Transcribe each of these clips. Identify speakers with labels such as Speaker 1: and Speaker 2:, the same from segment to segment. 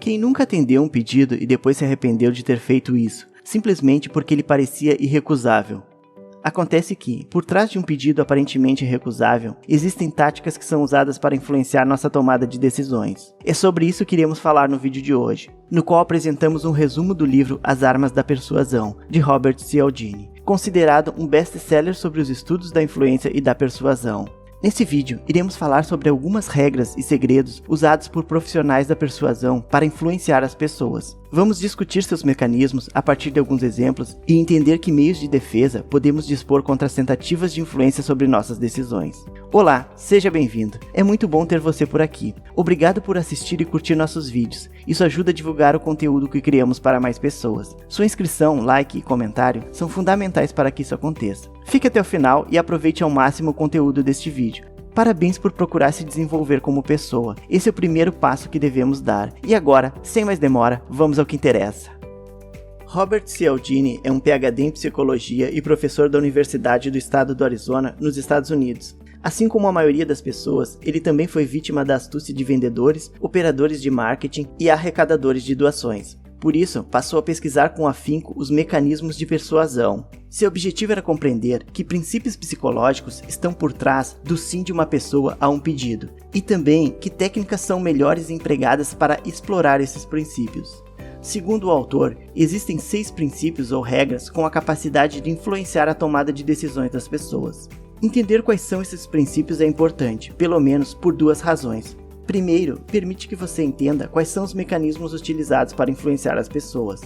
Speaker 1: Quem nunca atendeu um pedido e depois se arrependeu de ter feito isso, simplesmente porque ele parecia irrecusável? Acontece que, por trás de um pedido aparentemente irrecusável, existem táticas que são usadas para influenciar nossa tomada de decisões. É sobre isso que iremos falar no vídeo de hoje, no qual apresentamos um resumo do livro As Armas da Persuasão, de Robert Cialdini, considerado um best-seller sobre os estudos da influência e da persuasão. Nesse vídeo, iremos falar sobre algumas regras e segredos usados por profissionais da persuasão para influenciar as pessoas. Vamos discutir seus mecanismos a partir de alguns exemplos e entender que meios de defesa podemos dispor contra as tentativas de influência sobre nossas decisões. Olá, seja bem-vindo. É muito bom ter você por aqui. Obrigado por assistir e curtir nossos vídeos. Isso ajuda a divulgar o conteúdo que criamos para mais pessoas. Sua inscrição, like e comentário são fundamentais para que isso aconteça. Fique até o final e aproveite ao máximo o conteúdo deste vídeo. Parabéns por procurar se desenvolver como pessoa. Esse é o primeiro passo que devemos dar. E agora, sem mais demora, vamos ao que interessa. Robert Cialdini é um PhD em psicologia e professor da Universidade do Estado do Arizona, nos Estados Unidos. Assim como a maioria das pessoas, ele também foi vítima da astúcia de vendedores, operadores de marketing e arrecadadores de doações. Por isso, passou a pesquisar com afinco os mecanismos de persuasão. Seu objetivo era compreender que princípios psicológicos estão por trás do sim de uma pessoa a um pedido, e também que técnicas são melhores empregadas para explorar esses princípios. Segundo o autor, existem 6 princípios ou regras com a capacidade de influenciar a tomada de decisões das pessoas. Entender quais são esses princípios é importante, pelo menos por 2 razões. Primeiro, permite que você entenda quais são os mecanismos utilizados para influenciar as pessoas.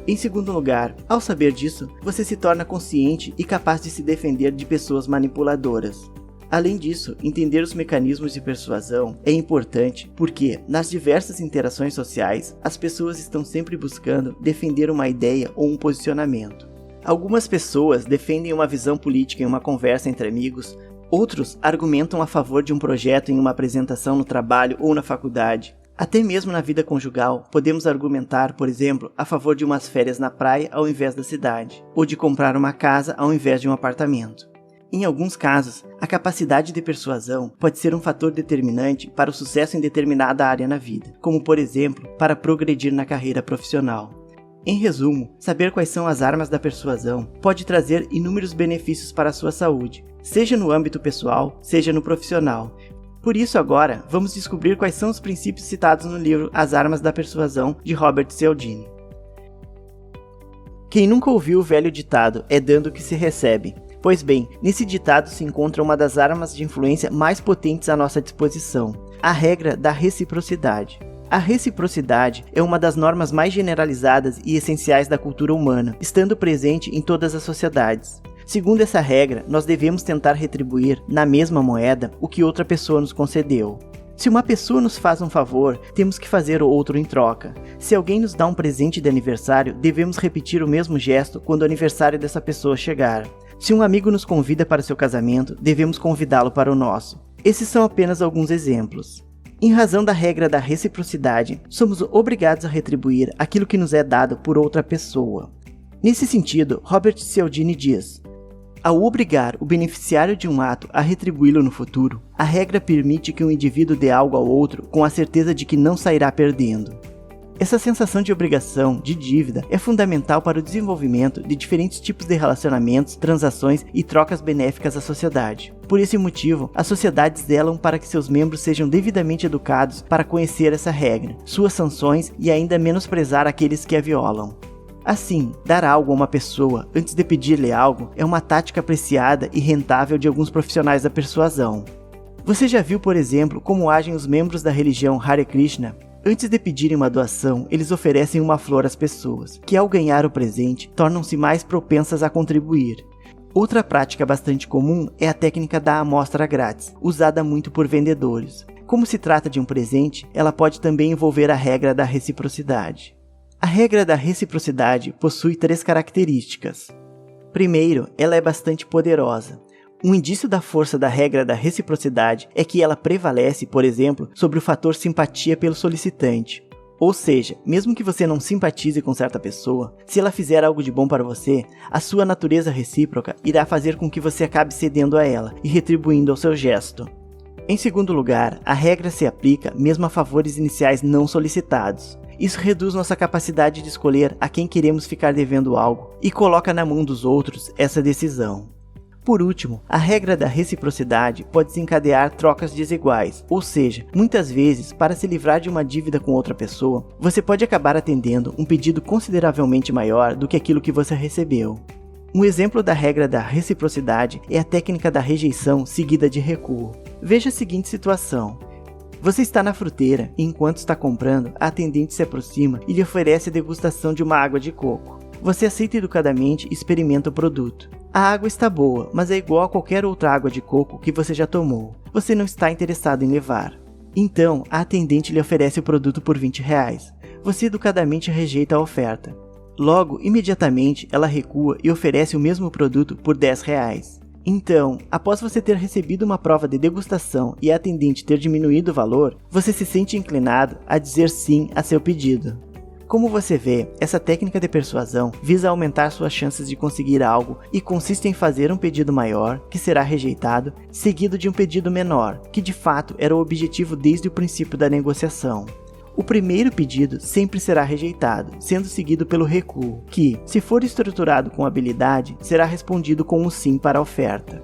Speaker 1: Em segundo lugar, ao saber disso, você se torna consciente e capaz de se defender de pessoas manipuladoras. Além disso, entender os mecanismos de persuasão é importante porque, nas diversas interações sociais, as pessoas estão sempre buscando defender uma ideia ou um posicionamento. Algumas pessoas defendem uma visão política em uma conversa entre amigos. Outros argumentam a favor de um projeto em uma apresentação no trabalho ou na faculdade. Até mesmo na vida conjugal, podemos argumentar, por exemplo, a favor de umas férias na praia ao invés da cidade, ou de comprar uma casa ao invés de um apartamento. Em alguns casos, a capacidade de persuasão pode ser um fator determinante para o sucesso em determinada área na vida, como por exemplo, para progredir na carreira profissional. Em resumo, saber quais são as armas da persuasão pode trazer inúmeros benefícios para a sua saúde, seja no âmbito pessoal, seja no profissional. Por isso agora, vamos descobrir quais são os princípios citados no livro As Armas da Persuasão, de Robert Cialdini. Quem nunca ouviu o velho ditado, é dando que se recebe. Pois bem, nesse ditado se encontra uma das armas de influência mais potentes à nossa disposição, a regra da reciprocidade. A reciprocidade é uma das normas mais generalizadas e essenciais da cultura humana, estando presente em todas as sociedades. Segundo essa regra, nós devemos tentar retribuir, na mesma moeda, o que outra pessoa nos concedeu. Se uma pessoa nos faz um favor, temos que fazer o outro em troca. Se alguém nos dá um presente de aniversário, devemos repetir o mesmo gesto quando o aniversário dessa pessoa chegar. Se um amigo nos convida para seu casamento, devemos convidá-lo para o nosso. Esses são apenas alguns exemplos. Em razão da regra da reciprocidade, somos obrigados a retribuir aquilo que nos é dado por outra pessoa. Nesse sentido, Robert Cialdini diz: ao obrigar o beneficiário de um ato a retribuí-lo no futuro, a regra permite que um indivíduo dê algo ao outro com a certeza de que não sairá perdendo. Essa sensação de obrigação, de dívida, é fundamental para o desenvolvimento de diferentes tipos de relacionamentos, transações e trocas benéficas à sociedade. Por esse motivo, as sociedades zelam para que seus membros sejam devidamente educados para conhecer essa regra, suas sanções e ainda menosprezar aqueles que a violam. Assim, dar algo a uma pessoa antes de pedir-lhe algo é uma tática apreciada e rentável de alguns profissionais da persuasão. Você já viu, por exemplo, como agem os membros da religião Hare Krishna? Antes de pedirem uma doação, eles oferecem uma flor às pessoas, que ao ganhar o presente, tornam-se mais propensas a contribuir. Outra prática bastante comum é a técnica da amostra grátis, usada muito por vendedores. Como se trata de um presente, ela pode também envolver a regra da reciprocidade. A regra da reciprocidade possui 3 características. Primeiro, ela é bastante poderosa. Um indício da força da regra da reciprocidade é que ela prevalece, por exemplo, sobre o fator simpatia pelo solicitante. Ou seja, mesmo que você não simpatize com certa pessoa, se ela fizer algo de bom para você, a sua natureza recíproca irá fazer com que você acabe cedendo a ela e retribuindo ao seu gesto. Em segundo lugar, a regra se aplica mesmo a favores iniciais não solicitados. Isso reduz nossa capacidade de escolher a quem queremos ficar devendo algo e coloca na mão dos outros essa decisão. Por último, a regra da reciprocidade pode desencadear trocas desiguais, ou seja, muitas vezes, para se livrar de uma dívida com outra pessoa, você pode acabar atendendo um pedido consideravelmente maior do que aquilo que você recebeu. Um exemplo da regra da reciprocidade é a técnica da rejeição seguida de recuo. Veja a seguinte situação. Você está na fruteira e enquanto está comprando, a atendente se aproxima e lhe oferece a degustação de uma água de coco. Você aceita educadamente e experimenta o produto. A água está boa, mas é igual a qualquer outra água de coco que você já tomou. Você não está interessado em levar. Então, a atendente lhe oferece o produto por R$20. Você educadamente rejeita a oferta. Logo, imediatamente, ela recua e oferece o mesmo produto por R$10. Então, após você ter recebido uma prova de degustação e a atendente ter diminuído o valor, você se sente inclinado a dizer sim a seu pedido. Como você vê, essa técnica de persuasão visa aumentar suas chances de conseguir algo e consiste em fazer um pedido maior, que será rejeitado, seguido de um pedido menor, que de fato era o objetivo desde o princípio da negociação. O primeiro pedido sempre será rejeitado, sendo seguido pelo recuo, que, se for estruturado com habilidade, será respondido com um sim para a oferta.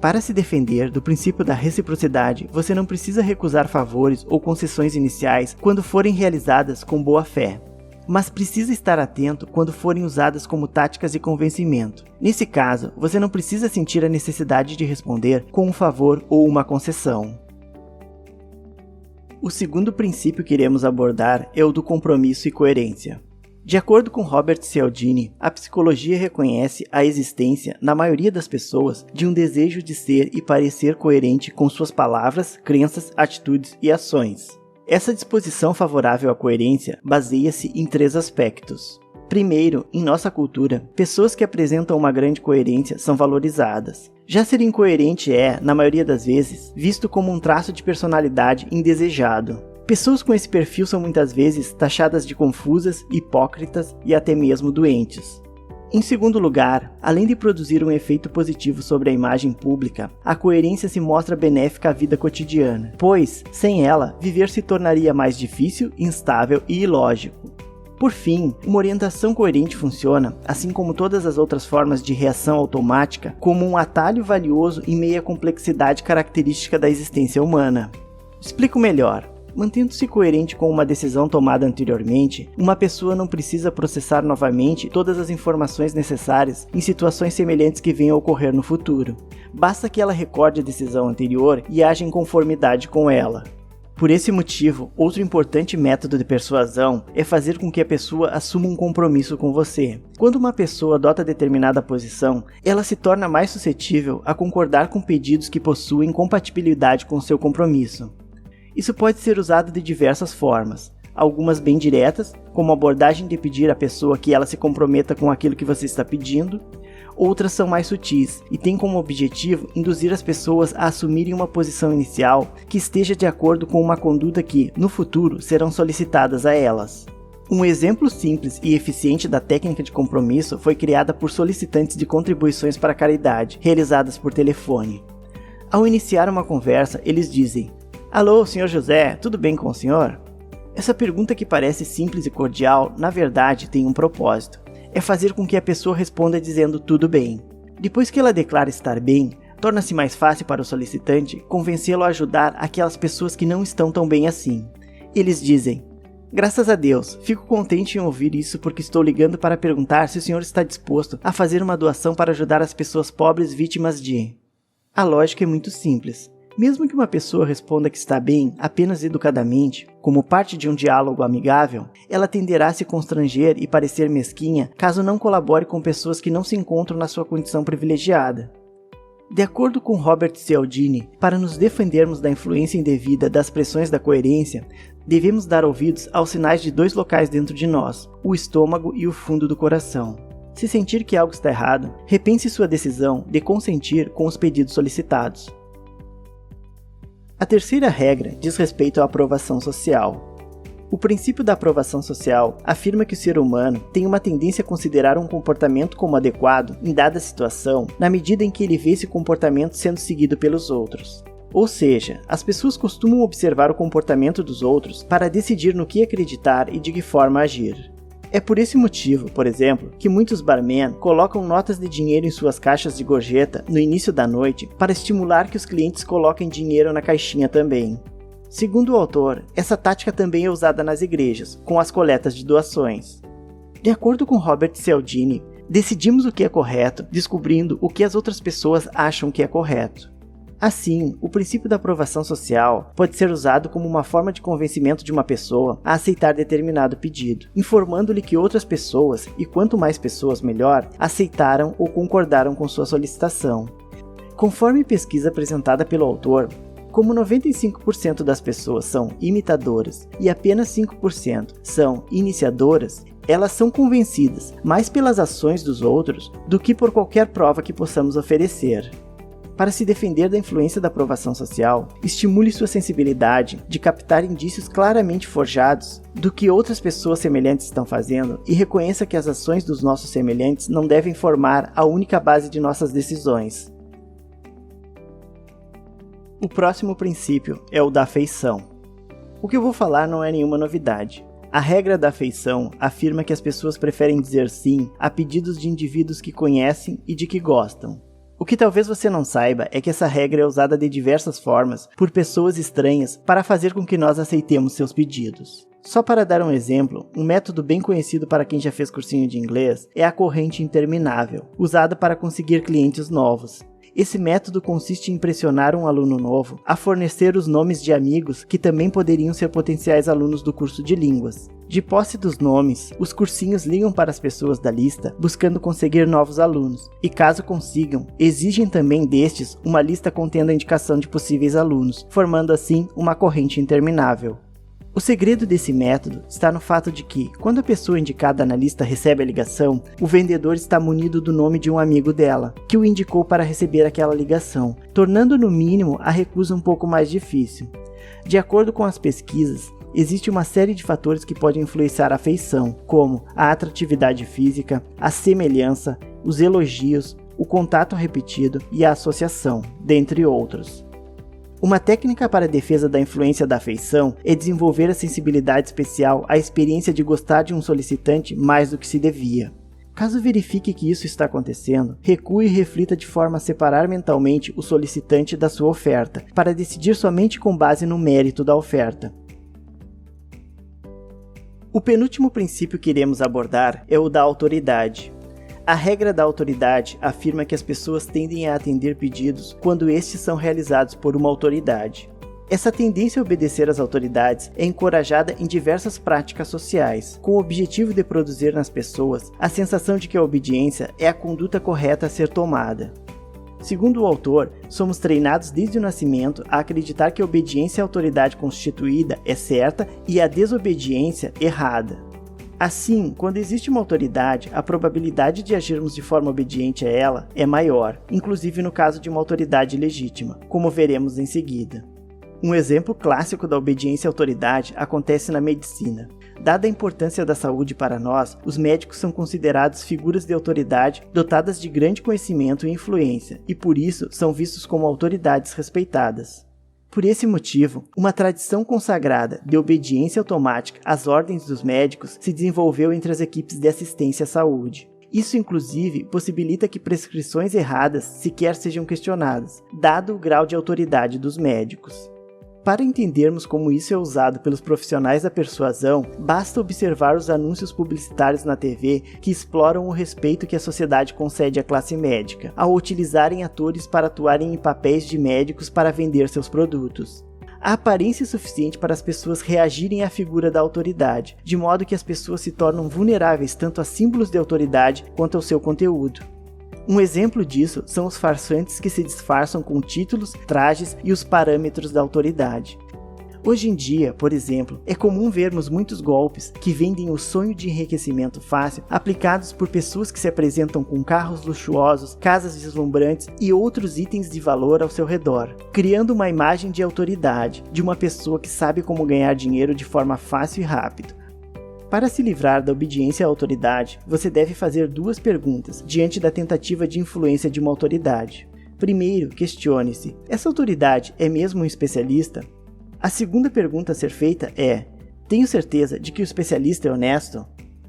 Speaker 1: Para se defender do princípio da reciprocidade, você não precisa recusar favores ou concessões iniciais quando forem realizadas com boa fé, mas precisa estar atento quando forem usadas como táticas de convencimento. Nesse caso, você não precisa sentir a necessidade de responder com um favor ou uma concessão. O segundo princípio que iremos abordar é o do compromisso e coerência. De acordo com Robert Cialdini, a psicologia reconhece a existência, na maioria das pessoas, de um desejo de ser e parecer coerente com suas palavras, crenças, atitudes e ações. Essa disposição favorável à coerência baseia-se em 3 aspectos. Primeiro, em nossa cultura, pessoas que apresentam uma grande coerência são valorizadas. Já ser incoerente é, na maioria das vezes, visto como um traço de personalidade indesejado. Pessoas com esse perfil são muitas vezes taxadas de confusas, hipócritas e até mesmo doentes. Em segundo lugar, além de produzir um efeito positivo sobre a imagem pública, a coerência se mostra benéfica à vida cotidiana, pois, sem ela, viver se tornaria mais difícil, instável e ilógico. Por fim, uma orientação coerente funciona, assim como todas as outras formas de reação automática, como um atalho valioso em meio à complexidade característica da existência humana. Explico melhor. Mantendo-se coerente com uma decisão tomada anteriormente, uma pessoa não precisa processar novamente todas as informações necessárias em situações semelhantes que venham a ocorrer no futuro. Basta que ela recorde a decisão anterior e haja em conformidade com ela. Por esse motivo, outro importante método de persuasão é fazer com que a pessoa assuma um compromisso com você. Quando uma pessoa adota determinada posição, ela se torna mais suscetível a concordar com pedidos que possuem compatibilidade com seu compromisso. Isso pode ser usado de diversas formas, algumas bem diretas, como a abordagem de pedir à pessoa que ela se comprometa com aquilo que você está pedindo. Outras são mais sutis e têm como objetivo induzir as pessoas a assumirem uma posição inicial que esteja de acordo com uma conduta que, no futuro, serão solicitadas a elas. Um exemplo simples e eficiente da técnica de compromisso foi criada por solicitantes de contribuições para a caridade, realizadas por telefone. Ao iniciar uma conversa, eles dizem: "Alô, Sr. José, tudo bem com o senhor?" Essa pergunta, que parece simples e cordial, na verdade tem um propósito. É fazer com que a pessoa responda dizendo tudo bem. Depois que ela declara estar bem, torna-se mais fácil para o solicitante convencê-lo a ajudar aquelas pessoas que não estão tão bem assim. Eles dizem: "Graças a Deus, fico contente em ouvir isso porque estou ligando para perguntar se o senhor está disposto a fazer uma doação para ajudar as pessoas pobres vítimas de..." A lógica é muito simples. Mesmo que uma pessoa responda que está bem apenas educadamente, como parte de um diálogo amigável, ela tenderá a se constranger e parecer mesquinha caso não colabore com pessoas que não se encontram na sua condição privilegiada. De acordo com Robert Cialdini, para nos defendermos da influência indevida das pressões da coerência, devemos dar ouvidos aos sinais de 2 locais dentro de nós, o estômago e o fundo do coração. Se sentir que algo está errado, repense sua decisão de consentir com os pedidos solicitados. A terceira regra diz respeito à aprovação social. O princípio da aprovação social afirma que o ser humano tem uma tendência a considerar um comportamento como adequado em dada situação, na medida em que ele vê esse comportamento sendo seguido pelos outros. Ou seja, as pessoas costumam observar o comportamento dos outros para decidir no que acreditar e de que forma agir. É por esse motivo, por exemplo, que muitos barmen colocam notas de dinheiro em suas caixas de gorjeta no início da noite para estimular que os clientes coloquem dinheiro na caixinha também. Segundo o autor, essa tática também é usada nas igrejas, com as coletas de doações. De acordo com Robert Cialdini, decidimos o que é correto, descobrindo o que as outras pessoas acham que é correto. Assim, o princípio da aprovação social pode ser usado como uma forma de convencimento de uma pessoa a aceitar determinado pedido, informando-lhe que outras pessoas, e quanto mais pessoas melhor, aceitaram ou concordaram com sua solicitação. Conforme pesquisa apresentada pelo autor, como 95% das pessoas são imitadoras e apenas 5% são iniciadoras, elas são convencidas mais pelas ações dos outros do que por qualquer prova que possamos oferecer. Para se defender da influência da aprovação social, estimule sua sensibilidade de captar indícios claramente forjados do que outras pessoas semelhantes estão fazendo e reconheça que as ações dos nossos semelhantes não devem formar a única base de nossas decisões. O próximo princípio é o da afeição. O que eu vou falar não é nenhuma novidade. A regra da afeição afirma que as pessoas preferem dizer sim a pedidos de indivíduos que conhecem e de que gostam. O que talvez você não saiba é que essa regra é usada de diversas formas por pessoas estranhas para fazer com que nós aceitemos seus pedidos. Só para dar um exemplo, um método bem conhecido para quem já fez cursinho de inglês é a corrente interminável, usada para conseguir clientes novos. Esse método consiste em pressionar um aluno novo a fornecer os nomes de amigos que também poderiam ser potenciais alunos do curso de línguas. De posse dos nomes, os cursinhos ligam para as pessoas da lista buscando conseguir novos alunos, e caso consigam, exigem também destes uma lista contendo a indicação de possíveis alunos, formando assim uma corrente interminável. O segredo desse método está no fato de que, quando a pessoa indicada na lista recebe a ligação, o vendedor está munido do nome de um amigo dela, que o indicou para receber aquela ligação, tornando no mínimo a recusa um pouco mais difícil. De acordo com as pesquisas, existe uma série de fatores que podem influenciar a afeição, como a atratividade física, a semelhança, os elogios, o contato repetido e a associação, dentre outros. Uma técnica para a defesa da influência da afeição é desenvolver a sensibilidade especial à experiência de gostar de um solicitante mais do que se devia. Caso verifique que isso está acontecendo, recue e reflita de forma a separar mentalmente o solicitante da sua oferta, para decidir somente com base no mérito da oferta. O penúltimo princípio que iremos abordar é o da autoridade. A regra da autoridade afirma que as pessoas tendem a atender pedidos quando estes são realizados por uma autoridade. Essa tendência a obedecer às autoridades é encorajada em diversas práticas sociais, com o objetivo de produzir nas pessoas a sensação de que a obediência é a conduta correta a ser tomada. Segundo o autor, somos treinados desde o nascimento a acreditar que a obediência à autoridade constituída é certa e a desobediência errada. Assim, quando existe uma autoridade, a probabilidade de agirmos de forma obediente a ela é maior, inclusive no caso de uma autoridade legítima, como veremos em seguida. Um exemplo clássico da obediência à autoridade acontece na medicina. Dada a importância da saúde para nós, os médicos são considerados figuras de autoridade dotadas de grande conhecimento e influência, e por isso são vistos como autoridades respeitadas. Por esse motivo, uma tradição consagrada de obediência automática às ordens dos médicos se desenvolveu entre as equipes de assistência à saúde. Isso, inclusive, possibilita que prescrições erradas sequer sejam questionadas, dado o grau de autoridade dos médicos. Para entendermos como isso é usado pelos profissionais da persuasão, basta observar os anúncios publicitários na TV que exploram o respeito que a sociedade concede à classe médica, ao utilizarem atores para atuarem em papéis de médicos para vender seus produtos. A aparência é suficiente para as pessoas reagirem à figura da autoridade, de modo que as pessoas se tornam vulneráveis tanto a símbolos de autoridade quanto ao seu conteúdo. Um exemplo disso são os farsantes que se disfarçam com títulos, trajes e os parâmetros da autoridade. Hoje em dia, por exemplo, é comum vermos muitos golpes que vendem o sonho de enriquecimento fácil aplicados por pessoas que se apresentam com carros luxuosos, casas deslumbrantes e outros itens de valor ao seu redor, criando uma imagem de autoridade, de uma pessoa que sabe como ganhar dinheiro de forma fácil e rápida. Para se livrar da obediência à autoridade, você deve fazer duas perguntas diante da tentativa de influência de uma autoridade. primeiro questione-se: essa autoridade é mesmo um especialista? A segunda pergunta a ser feita é: tenho certeza de que o especialista é honesto?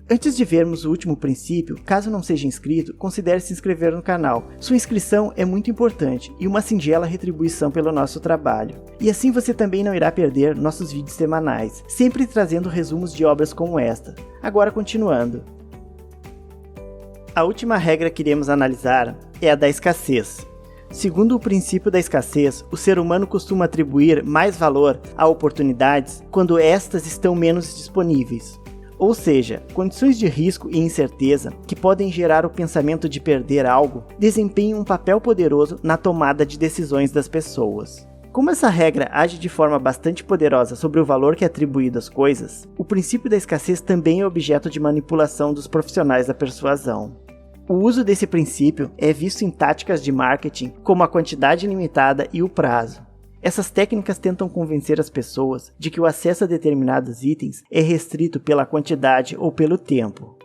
Speaker 1: Antes de vermos o último princípio, caso não seja inscrito, considere se inscrever no canal. Sua inscrição é muito importante e uma singela retribuição pelo nosso trabalho. E assim você também não irá perder nossos vídeos semanais, sempre trazendo resumos de obras como esta. Agora continuando. A última regra que iremos analisar é a da escassez. Segundo o princípio da escassez, o ser humano costuma atribuir mais valor a oportunidades quando estas estão menos disponíveis. Ou seja, condições de risco e incerteza, que podem gerar o pensamento de perder algo, desempenham um papel poderoso na tomada de decisões das pessoas. Como essa regra age de forma bastante poderosa sobre o valor que é atribuído às coisas, o princípio da escassez também é objeto de manipulação dos profissionais da persuasão. O uso desse princípio é visto em táticas de marketing como a quantidade limitada e o prazo. Essas técnicas tentam convencer as pessoas de que o acesso a determinados itens é restrito pela quantidade ou pelo tempo.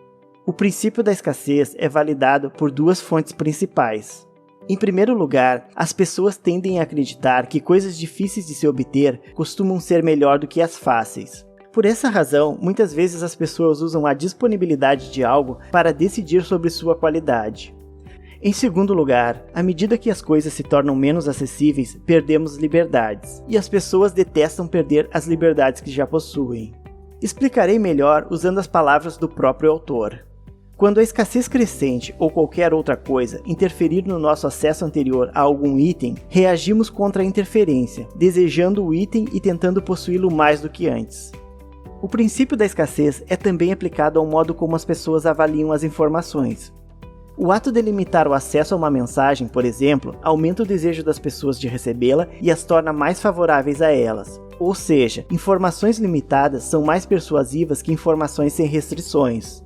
Speaker 1: O princípio da escassez é validado por duas fontes principais. Em primeiro lugar, as pessoas tendem a acreditar que coisas difíceis de se obter costumam ser melhor do que as fáceis. Por essa razão, muitas vezes as pessoas usam a disponibilidade de algo para decidir sobre sua qualidade. Em segundo lugar, à medida que as coisas se tornam menos acessíveis, perdemos liberdades, e as pessoas detestam perder as liberdades que já possuem. Explicarei melhor usando as palavras do próprio autor. Quando a escassez crescente ou qualquer outra coisa interferir no nosso acesso anterior a algum item, reagimos contra a interferência, desejando o item e tentando possuí-lo mais do que antes. O princípio da escassez é também aplicado ao modo como as pessoas avaliam as informações. O ato de limitar o acesso a uma mensagem, por exemplo, aumenta o desejo das pessoas de recebê-la e as torna mais favoráveis a elas. Ou seja, informações limitadas são mais persuasivas que informações sem restrições.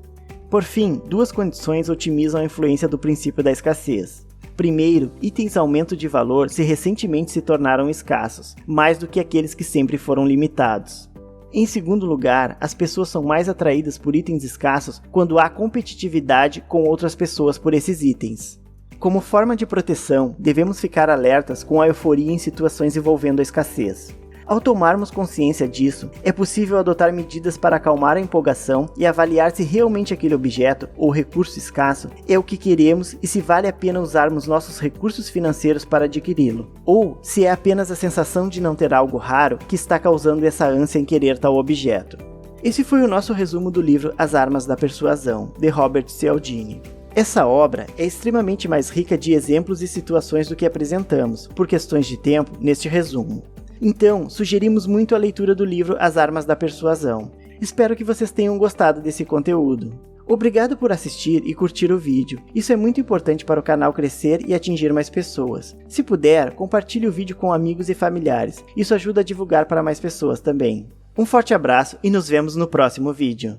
Speaker 1: Por fim, duas condições otimizam a influência do princípio da escassez. Primeiro, itens aumento de valor se recentemente se tornaram escassos, mais do que aqueles que sempre foram limitados. Em segundo lugar, as pessoas são mais atraídas por itens escassos quando há competitividade com outras pessoas por esses itens. Como forma de proteção, devemos ficar alertas com a euforia em situações envolvendo a escassez. Ao tomarmos consciência disso, é possível adotar medidas para acalmar a empolgação e avaliar se realmente aquele objeto ou recurso escasso é o que queremos e se vale a pena usarmos nossos recursos financeiros para adquiri-lo, ou se é apenas a sensação de não ter algo raro que está causando essa ânsia em querer tal objeto. Esse foi o nosso resumo do livro As Armas da Persuasão, de Robert Cialdini. Essa obra é extremamente mais rica de exemplos e situações do que apresentamos, por questões de tempo, neste resumo. Então, sugerimos muito a leitura do livro As Armas da Persuasão. Espero que vocês tenham gostado desse conteúdo. Obrigado por assistir e curtir o vídeo. Isso é muito importante para o canal crescer e atingir mais pessoas. Se puder, compartilhe o vídeo com amigos e familiares. Isso ajuda a divulgar para mais pessoas também. Um forte abraço e nos vemos no próximo vídeo.